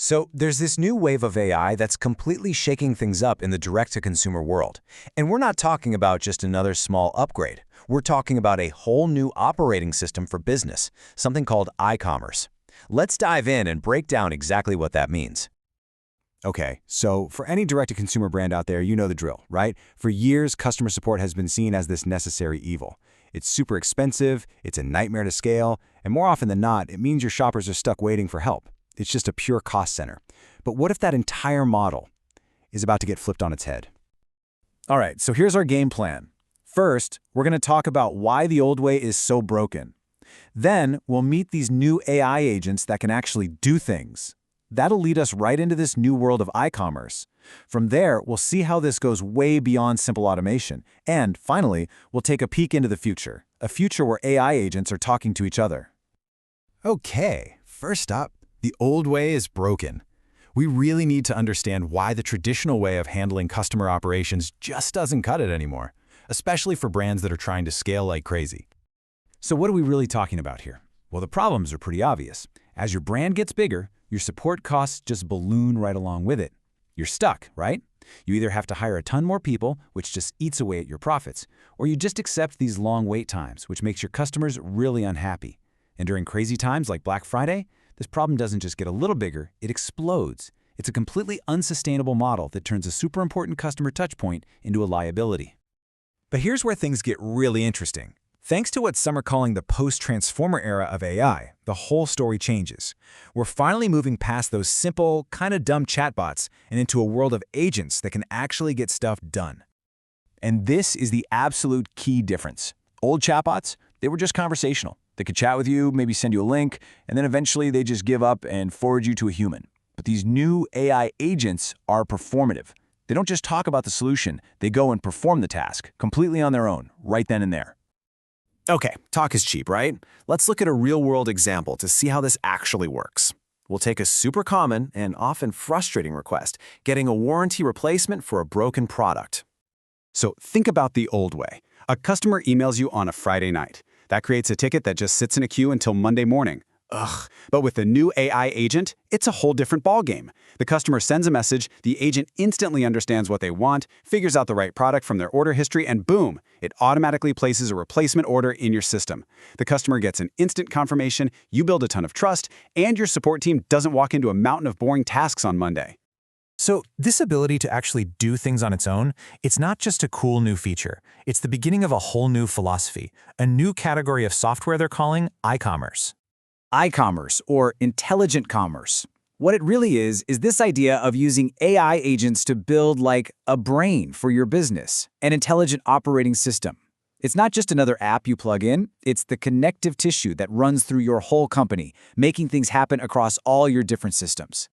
So there's this new wave of AI that's completely shaking things up in the direct-to-consumer world. And we're not talking about just another small upgrade. We're talking about a whole new operating system for business, something called iCommerce. Let's dive in and break down exactly what that means. Okay, so for any direct-to-consumer brand out there, you know the drill, right? For years, customer support has been seen as this necessary evil. It's super expensive, it's a nightmare to scale, and more often than not, it means your shoppers are stuck waiting for help. It's just a pure cost center. But what if that entire model is about to get flipped on its head? All right, so here's our game plan. First, we're going to talk about why the old way is so broken. Then, we'll meet these new AI agents that can actually do things. That'll lead us right into this new world of iCommerce. From there, we'll see how this goes way beyond simple automation. And finally, we'll take a peek into the future, a future where AI agents are talking to each other. Okay, first up, the old way is broken. We really need to understand why the traditional way of handling customer operations just doesn't cut it anymore, especially for brands that are trying to scale like crazy. So what are we really talking about here? Well, the problems are pretty obvious. As your brand gets bigger, your support costs just balloon right along with it. You're stuck, right? You either have to hire a ton more people, which just eats away at your profits, or you just accept these long wait times, which makes your customers really unhappy. And during crazy times like Black Friday, this problem doesn't just get a little bigger, it explodes. It's a completely unsustainable model that turns a super important customer touchpoint into a liability. But here's where things get really interesting. Thanks to what some are calling the post-transformer era of AI, the whole story changes. We're finally moving past those simple, kind of dumb chatbots and into a world of agents that can actually get stuff done. And this is the absolute key difference. Old chatbots, they were just conversational. They could chat with you, maybe send you a link, and then eventually they just give up and forward you to a human. But these new AI agents are performative. They don't just talk about the solution, they go and perform the task, completely on their own, right then and there. Okay, talk is cheap, right? Let's look at a real-world example to see how this actually works. We'll take a super common and often frustrating request, getting a warranty replacement for a broken product. So think about the old way. A customer emails you on a Friday night. That creates a ticket that just sits in a queue until Monday morning. Ugh. But with the new AI agent, it's a whole different ballgame. The customer sends a message, the agent instantly understands what they want, figures out the right product from their order history, and boom, it automatically places a replacement order in your system. The customer gets an instant confirmation, you build a ton of trust, and your support team doesn't walk into a mountain of boring tasks on Monday. So this ability to actually do things on its own, it's not just a cool new feature. It's the beginning of a whole new philosophy, a new category of software they're calling iCommerce. iCommerce, or intelligent commerce. What it really is this idea of using AI agents to build like a brain for your business, an intelligent operating system. It's not just another app you plug in, it's the connective tissue that runs through your whole company, making things happen across all your different systems.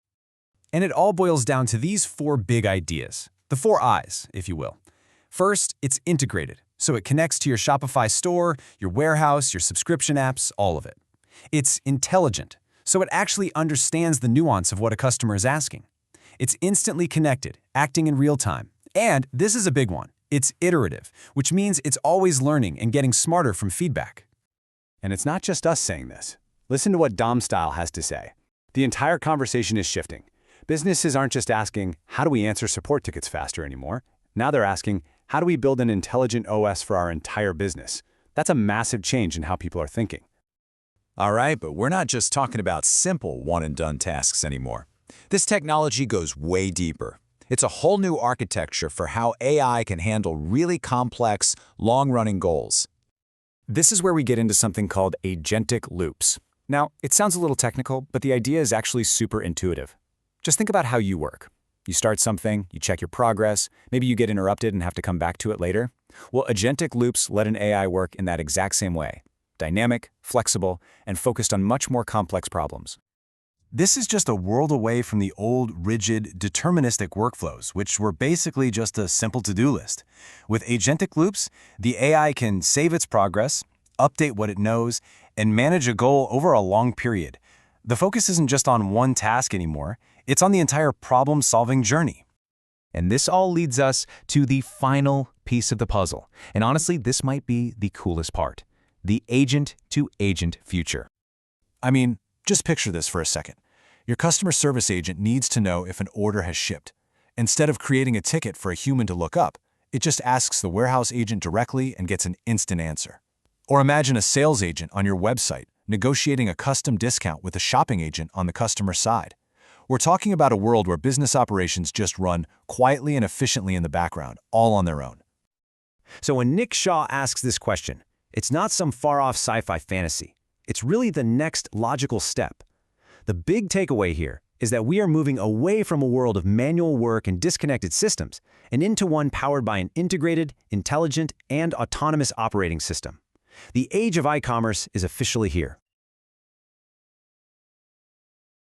And it all boils down to these four big ideas, the 4 I's, if you will. First, it's integrated, so it connects to your Shopify store, your warehouse, your subscription apps, all of it. It's intelligent, so it actually understands the nuance of what a customer is asking. It's instantly connected, acting in real time. And this is a big one. It's iterative, which means it's always learning and getting smarter from feedback. And it's not just us saying this. Listen to what Dom Style has to say. The entire conversation is shifting. Businesses aren't just asking, how do we answer support tickets faster anymore? Now they're asking, how do we build an intelligent OS for our entire business? That's a massive change in how people are thinking. All right, but we're not just talking about simple one-and-done tasks anymore. This technology goes way deeper. It's a whole new architecture for how AI can handle really complex, long-running goals. This is where we get into something called agentic loops. Now, it sounds a little technical, but the idea is actually super intuitive. Just think about how you work. You start something, you check your progress, maybe you get interrupted and have to come back to it later. Well, agentic loops let an AI work in that exact same way. Dynamic, flexible, and focused on much more complex problems. This is just a world away from the old, rigid, deterministic workflows, which were basically just a simple to-do list. With agentic loops, the AI can save its progress, update what it knows, and manage a goal over a long period. The focus isn't just on one task anymore, it's on the entire problem-solving journey. And this all leads us to the final piece of the puzzle. And honestly, this might be the coolest part. The agent-to-agent future. I mean, just picture this for a second. Your customer service agent needs to know if an order has shipped. Instead of creating a ticket for a human to look up, it just asks the warehouse agent directly and gets an instant answer. Or imagine a sales agent on your website negotiating a custom discount with a shopping agent on the customer side. We're talking about a world where business operations just run quietly and efficiently in the background, all on their own. So when Nick Shaw asks this question, it's not some far-off sci-fi fantasy. It's really the next logical step. The big takeaway here is that we are moving away from a world of manual work and disconnected systems and into one powered by an integrated, intelligent, and autonomous operating system. The age of iCommerce is officially here.